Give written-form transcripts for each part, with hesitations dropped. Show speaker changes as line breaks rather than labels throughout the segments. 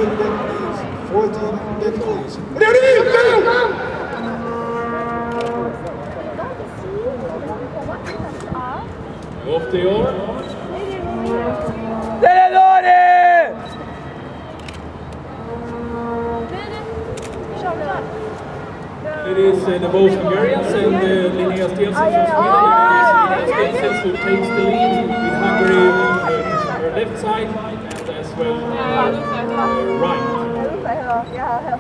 that is 14 decades. Ready, go!
Off the oar. It is the both Hungarians and Linnea Stensson from Sweden. Linnea Stensson who takes the lead in Hungary on her left side and as well right. Hanna Hanna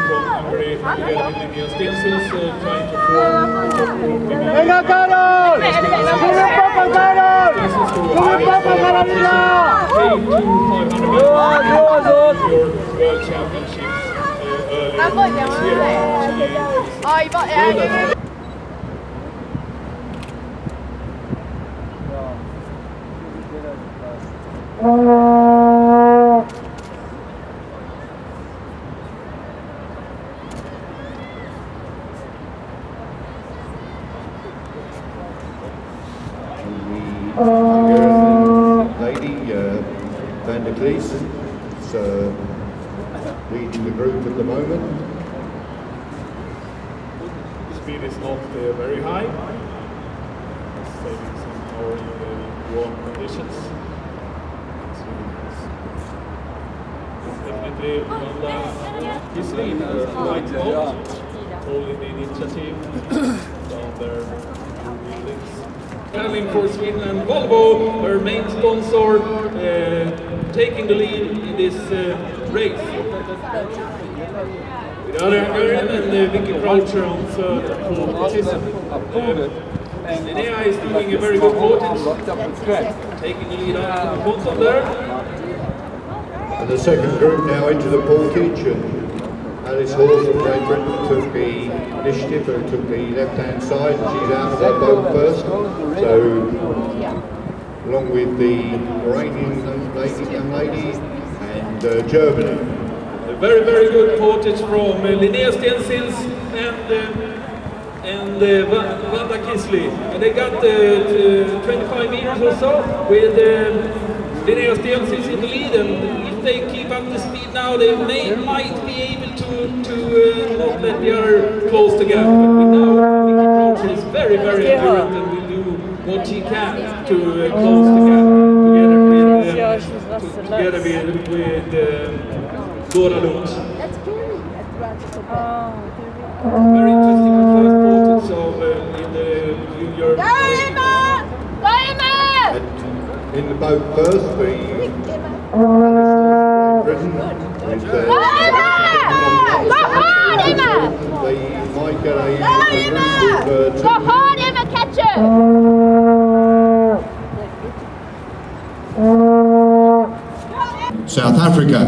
from Hungary together with Linnea Stensson trying to form the top group.
Venga, Kanu! Sube un poco, Kanu! Sube un poco, Carolina!
World Championships earlier this year.
Lady Van der Klees is leading the group at the moment.
Speed is not very high. Saving some power in the warm conditions. It's definitely Hanna his lead, right boat, holding the initiative down there. Handling for Sweden and Volvo, her main sponsor, taking the lead in this race. With the other Hungarian and Vicky Croucher on third and fourth position. Linnea is doing a very good portage, taking the lead out to the bottom there.
And the second group now into the portage, and Alice Hall from Great Britain took the initiative, who took the left-hand side, and she's out of her boat first. So, along with the Iranian young lady and Germany.
A very, very good portage from Linnea Stensson and Vanda Kisley. And they got 25 meters or so with Linnea Stensson in the lead, and if they keep up the speed now, they might be able to not let the other close together. But we know Vicky Croucher is very, very endurant and will do what she can to close together with Dora Lund. Very interesting first portage of in the junior.
In the boat first, the Britain with they might get a
Go hard, Emma, catch it!
South Africa.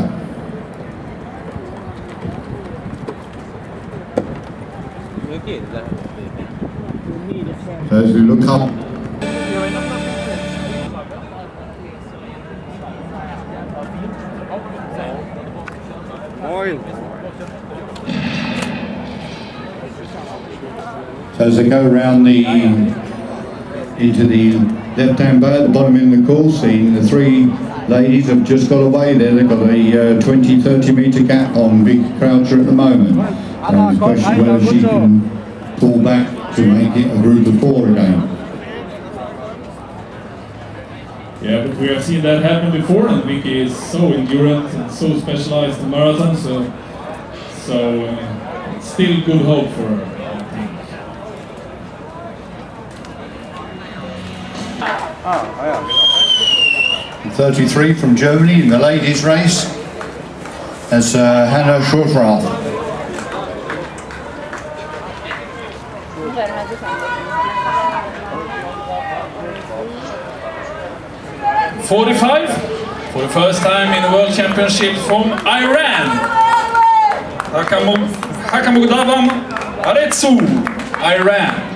So as we look up, so as they go around into the left-hand bow at the bottom end of the course, the three ladies have just got away there. They've got a 20-30 metre gap on Vicky Croucher at the moment. And the question whether she can pull back to make it a group of four again.
Yeah, but we have seen that happen before, and Vicky is so endurant and so specialized in marathon, so it's still good hope for her, I think.
33 from Germany in the ladies' race. That's Hanna Schönrath.
.45 for the first time in the World Championship from Iran. Hakamugdavam Aretsu, Iran.